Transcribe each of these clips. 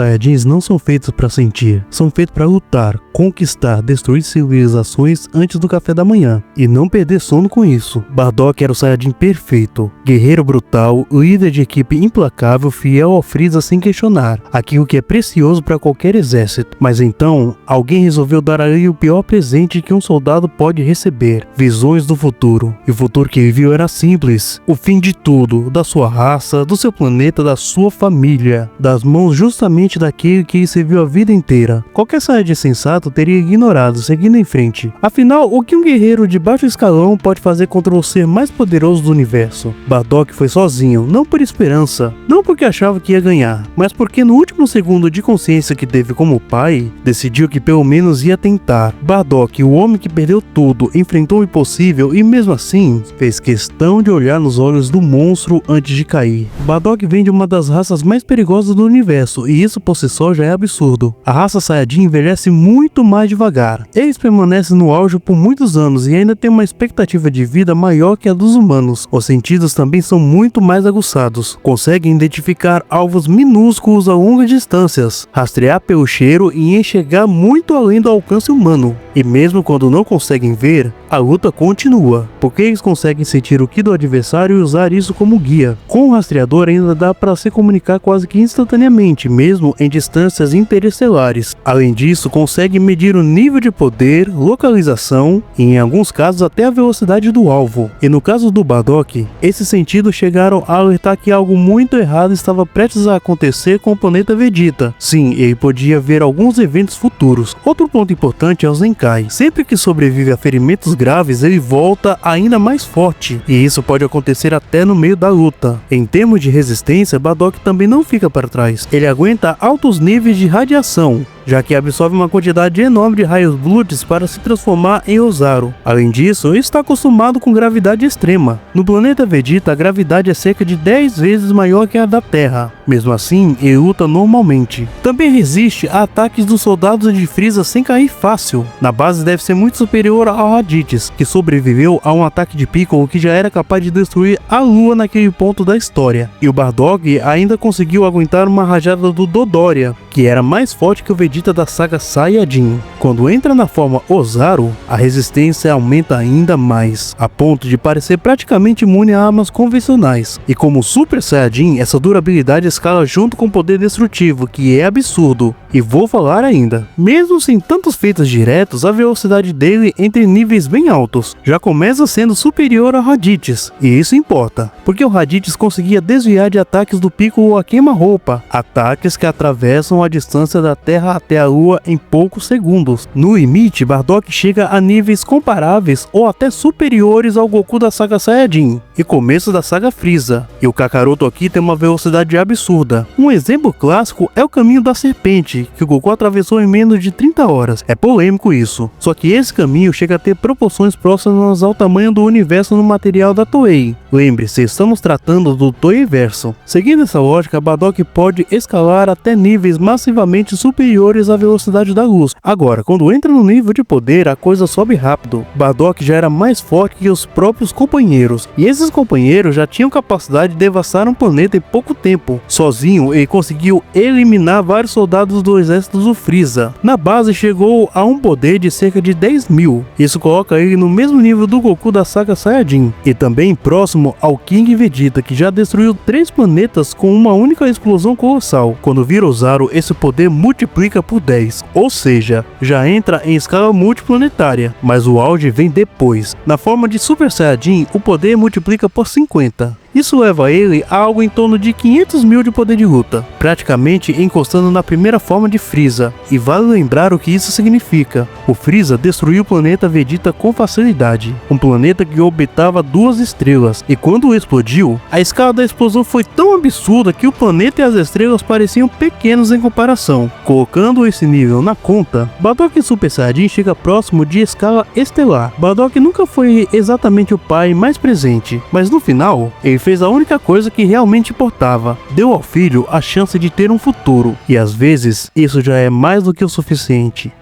Saiyajins não são feitos para sentir, são feitos para lutar, conquistar, destruir civilizações antes do café da manhã, e não perder sono com isso. Bardock era o Saiyajin perfeito, guerreiro brutal, líder de equipe implacável, fiel ao Freeza sem questionar, aquilo que é precioso para qualquer exército. Mas então, alguém resolveu dar a ele o pior presente que um soldado pode receber, visões do futuro. E o futuro que ele viu era simples, o fim de tudo, da sua raça, do seu planeta, da sua família, das mãos justamente daquele que ele serviu a vida inteira. Qualquer Saiyajin sensato teria ignorado, seguindo em frente. Afinal, o que um guerreiro de baixo escalão pode fazer contra o ser mais poderoso do universo? Bardock foi sozinho, não por esperança, não porque achava que ia ganhar, mas porque no último segundo de consciência que teve como pai, decidiu que pelo menos ia tentar. Bardock, o homem que perdeu tudo, enfrentou o impossível e mesmo assim, fez questão de olhar nos olhos do monstro antes de cair. Bardock vem de uma das raças mais perigosas do universo e isso por si só já é absurdo. A raça Saiyajin envelhece muito mais devagar. Eles permanecem no auge por muitos anos e ainda têm uma expectativa de vida maior que a dos humanos. Os sentidos também são muito mais aguçados. Conseguem identificar alvos minúsculos a longas distâncias, rastrear pelo cheiro e enxergar muito além do alcance humano. E mesmo quando não conseguem ver, a luta continua, porque eles conseguem sentir o ki do adversário e usar isso como guia. Com o rastreador ainda dá para se comunicar quase que instantaneamente, mesmo em distâncias interestelares. Além disso, consegue medir o nível de poder, localização e em alguns casos até a velocidade do alvo. E no caso do Bardock, esses sentidos chegaram a alertar que algo muito errado estava prestes a acontecer com o planeta Vegeta. Sim, ele podia ver alguns eventos futuros. Outro ponto importante é o Zenkai. Sempre que sobrevive a ferimentos graves, ele volta ainda mais forte, e isso pode acontecer até no meio da luta. Em termos de resistência, Bardock também não fica para trás. Ele aguenta altos níveis de radiação, já que absorve uma quantidade enorme de raios Bluts para se transformar em Ozaru. Além disso, ele está acostumado com gravidade extrema. No planeta Vegeta, a gravidade é cerca de 10 vezes maior que a da Terra. Mesmo assim, ele luta normalmente. Também resiste a ataques dos soldados de Freeza sem cair fácil. Na base deve ser muito superior ao Raditz, que sobreviveu a um ataque de Piccolo que já era capaz de destruir a Lua naquele ponto da história. E o Bardock ainda conseguiu aguentar uma rajada do Dodoria, que era mais forte que o Vegeta da saga Saiyajin. Quando entra na forma Ozaru, a resistência aumenta ainda mais, a ponto de parecer praticamente imune a armas convencionais. E como Super Saiyajin, essa durabilidade escala junto com o poder destrutivo, que é absurdo. E vou falar ainda, mesmo sem tantos feitos diretos, a velocidade dele entre níveis bem altos já começa sendo superior ao Raditz, e isso importa, porque o Raditz conseguia desviar de ataques do Piccolo a queima-roupa, ataques que atravessam a distância da Terra até a Lua em poucos segundos. No limite, Bardock chega a níveis comparáveis ou até superiores ao Goku da saga Saiyajin e começo da saga Freeza, e o Kakaroto aqui tem uma velocidade absurda. Um exemplo clássico é o caminho da serpente, que o Goku atravessou em menos de 30 horas. É polêmico isso, só que esse caminho chega a ter proporções próximas ao tamanho do universo no material da Toei. Lembre-se, estamos tratando do Toeiverso. Seguindo essa lógica, Bardock pode escalar até níveis massivamente superiores à velocidade da luz. Agora, quando entra no nível de poder, a coisa sobe rápido. Bardock já era mais forte que os próprios companheiros, e esses companheiros já tinham capacidade de devastar um planeta em pouco tempo. Sozinho, ele conseguiu eliminar vários soldados do exército do Freeza. Na base, chegou a um poder de cerca de 10.000. Isso coloca ele no mesmo nível do Goku da saga Saiyajin, e também próximo ao King Vegeta, que já destruiu 3 planetas com uma única explosão colossal. Quando vira Ozaru, esse poder multiplica por 10, ou seja, já entra em escala multiplanetária, mas o auge vem depois. Na forma de Super Saiyajin, o poder multiplica por 50. Isso leva ele a algo em torno de 500.000 de poder de luta, praticamente encostando na primeira forma de Freeza. E vale lembrar o que isso significa. O Freeza destruiu o planeta Vegeta com facilidade, um planeta que orbitava 2 estrelas, e quando explodiu, a escala da explosão foi tão absurda que o planeta e as estrelas pareciam pequenos em comparação. Colocando esse nível na conta, Bardock em Super Saiyajin chega próximo de escala estelar. Bardock nunca foi exatamente o pai mais presente, mas no final, ele fez a única coisa que realmente importava: deu ao filho a chance de ter um futuro, e às vezes isso já é mais do que o suficiente.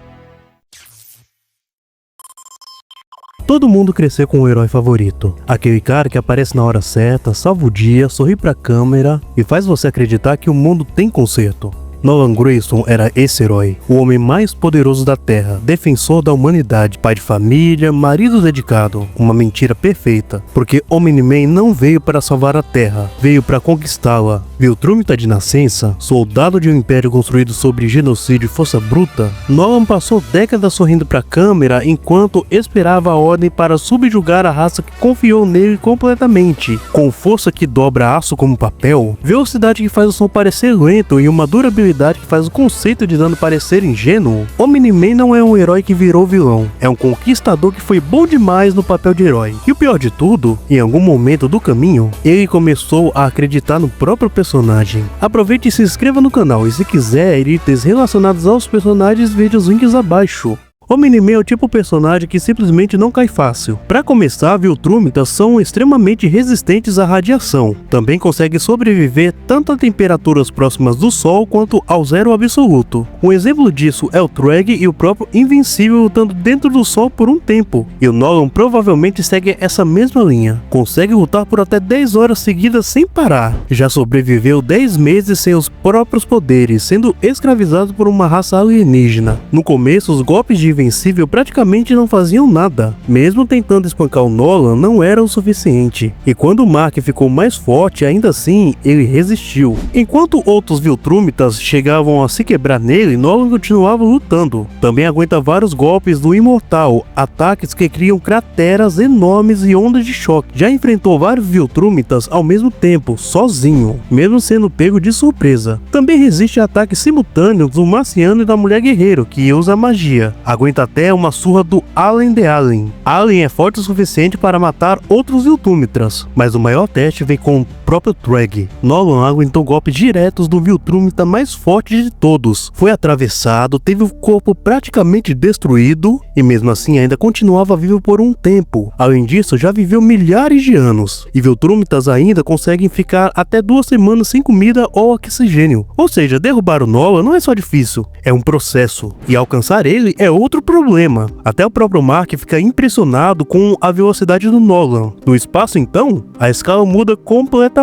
Todo mundo cresceu com um herói favorito, aquele cara que aparece na hora certa, salva o dia, sorri pra câmera e faz você acreditar que o mundo tem conserto. Nolan Grayson era esse herói, o homem mais poderoso da Terra, defensor da humanidade, pai de família, marido dedicado. Uma mentira perfeita, porque Omni-Man não veio para salvar a Terra, veio para conquistá-la. Viltrumita de nascença, soldado de um império construído sobre genocídio e força bruta, Nolan passou décadas sorrindo para a câmera enquanto esperava a ordem para subjugar a raça que confiou nele completamente. Com força que dobra aço como papel, velocidade que faz o som parecer lento e uma durabilidade que faz o conceito de dano parecer ingênuo, Omni-Man não é um herói que virou vilão, é um conquistador que foi bom demais no papel de herói. E o pior de tudo, em algum momento do caminho, ele começou a acreditar no próprio personagem. Aproveite e se inscreva no canal, e se quiser itens relacionados aos personagens, veja os links abaixo. Omni-Man é o tipo de personagem que simplesmente não cai fácil. Para começar, Viltrumitas são extremamente resistentes à radiação. Também conseguem sobreviver tanto a temperaturas próximas do Sol quanto ao zero absoluto. Um exemplo disso é o Thrag e o próprio Invencível lutando dentro do Sol por um tempo. E o Nolan provavelmente segue essa mesma linha. Consegue lutar por até 10 horas seguidas sem parar. Já sobreviveu 10 meses sem os próprios poderes, sendo escravizado por uma raça alienígena. No começo, os golpes de Invencível praticamente não faziam nada. Mesmo tentando espancar o Nolan, não era o suficiente. E quando o Mark ficou mais forte, ainda assim, ele resistiu. Enquanto outros Viltrumitas chegavam a se quebrar nele, Nolan continuava lutando. Também aguenta vários golpes do Imortal, ataques que criam crateras enormes e ondas de choque. Já enfrentou vários Viltrumitas ao mesmo tempo, sozinho, mesmo sendo pego de surpresa. Também resiste a ataques simultâneos do Marciano e da Mulher Guerreiro, que usa magia. Aguenta até uma surra do Alien the Alien. Alien é forte o suficiente para matar outros Viltrumitas, mas o maior teste vem com o próprio Thrag. Nolan aguentou golpes diretos do Viltrumita mais forte de todos. Foi atravessado, teve o corpo praticamente destruído e mesmo assim ainda continuava vivo por um tempo. Além disso, já viveu milhares de anos. E Viltrumitas ainda conseguem ficar até 2 semanas sem comida ou oxigênio. Ou seja, derrubar o Nolan não é só difícil, é um processo. E alcançar ele é outro problema. Até o próprio Mark fica impressionado com a velocidade do Nolan. No espaço, então, a escala muda completamente.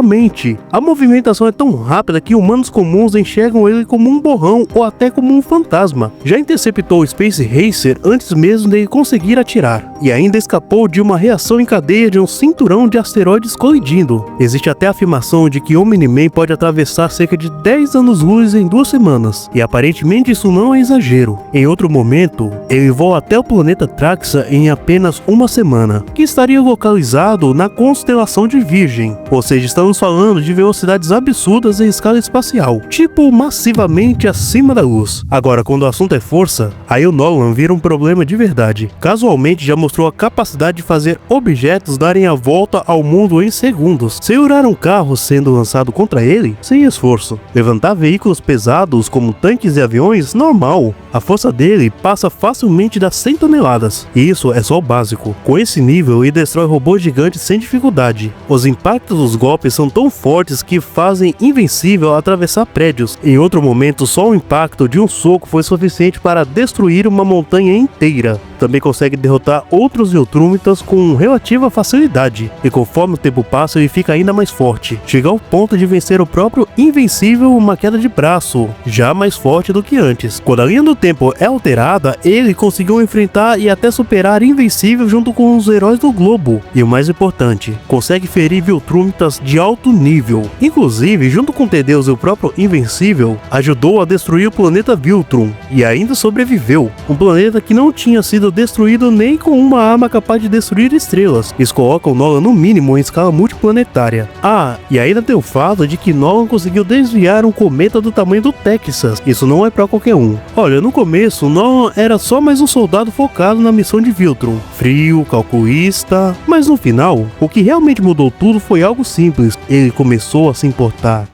A movimentação é tão rápida que humanos comuns enxergam ele como um borrão ou até como um fantasma. Já interceptou o Space Racer antes mesmo dele conseguir atirar. E ainda escapou de uma reação em cadeia de um cinturão de asteroides colidindo. Existe até a afirmação de que Omni-Man pode atravessar cerca de 10 anos-luz em 2 semanas. E aparentemente isso não é exagero. Em outro momento, ele voa até o planeta Traxa em apenas 1 semana, que estaria localizado na constelação de Virgem, ou seja, estamos falando de velocidades absurdas em escala espacial, tipo massivamente acima da luz. Agora, quando o assunto é força, aí o Nolan vira um problema de verdade. Casualmente já mostrou a capacidade de fazer objetos darem a volta ao mundo em segundos. Segurar um carro sendo lançado contra ele, sem esforço. Levantar veículos pesados como tanques e aviões, normal. A força dele passa facilmente das 100 toneladas. E isso é só o básico. Com esse nível, ele destrói robôs gigantes sem dificuldade. Os impactos dos golpes são tão fortes que fazem Invencível atravessar prédios. Em outro momento, só o impacto de um soco foi suficiente para destruir uma montanha inteira. Também consegue derrotar outros Viltrumitas com relativa facilidade, e conforme o tempo passa ele fica ainda mais forte, chega ao ponto de vencer o próprio Invencível uma queda de braço, já mais forte do que antes. Quando a linha do tempo é alterada, ele conseguiu enfrentar e até superar Invencível junto com os heróis do globo, e o mais importante, consegue ferir Viltrumitas de alto nível. Inclusive, junto com Tedeus e o próprio Invencível, ajudou a destruir o planeta Viltrum, e ainda sobreviveu, um planeta que não tinha sido destruído nem com uma arma capaz de destruir estrelas. Isso coloca o Nolan no mínimo em escala multiplanetária. Ah, e ainda tem o fato de que Nolan conseguiu desviar um cometa do tamanho do Texas. Isso não é pra qualquer um. Olha, no começo, Nolan era só mais um soldado focado na missão de Viltrum. Frio, calculista... Mas no final, o que realmente mudou tudo foi algo simples. Ele começou a se importar.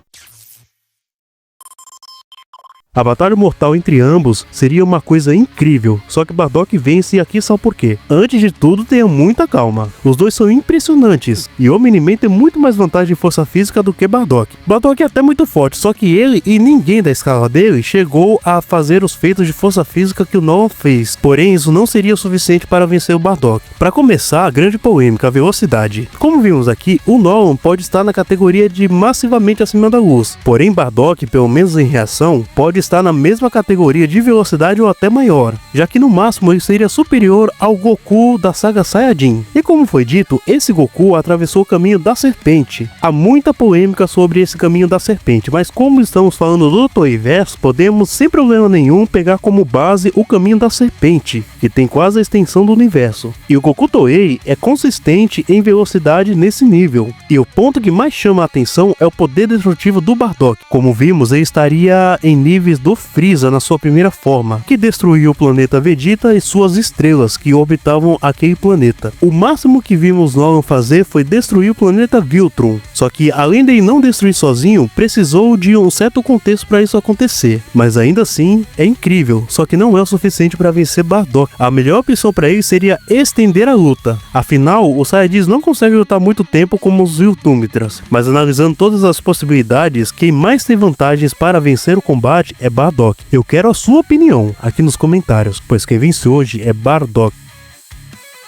A batalha mortal entre ambos seria uma coisa incrível, só que Bardock vence e aqui está o porquê. Antes de tudo, tenha muita calma. Os dois são impressionantes e Omni-Man tem muito mais vantagem em força física do que Bardock. Bardock é até muito forte, só que ele e ninguém da escala dele chegou a fazer os feitos de força física que o Nolan fez. Porém, isso não seria o suficiente para vencer o Bardock. Para começar, a grande polêmica, a velocidade. Como vimos aqui, o Nolan pode estar na categoria de massivamente acima da luz. Porém, Bardock, pelo menos em reação, pode estar na mesma categoria de velocidade ou até maior, já que no máximo ele seria superior ao Goku da saga Saiyajin. E como foi dito, esse Goku atravessou o caminho da serpente. Há muita polêmica sobre esse caminho da serpente, mas como estamos falando do Toeiverso, podemos sem problema nenhum pegar como base o caminho da serpente, que tem quase a extensão do universo. E o Goku Toei é consistente em velocidade nesse nível. E o ponto que mais chama a atenção é o poder destrutivo do Bardock. Como vimos, ele estaria em níveis do Freeza na sua primeira forma, que destruiu o planeta Vegeta e suas estrelas que orbitavam aquele planeta. O máximo que vimos Nolan fazer foi destruir o planeta Viltrum, só que além de ele não destruir sozinho, precisou de um certo contexto para isso acontecer. Mas ainda assim, é incrível, só que não é o suficiente para vencer Bardock. A melhor opção para ele seria estender a luta. Afinal, os Saiyajins não conseguem lutar muito tempo como os Viltrumitras, mas analisando todas as possibilidades, quem mais tem vantagens para vencer o combate é Bardock. Eu quero a sua opinião aqui nos comentários, pois quem vence hoje é Bardock.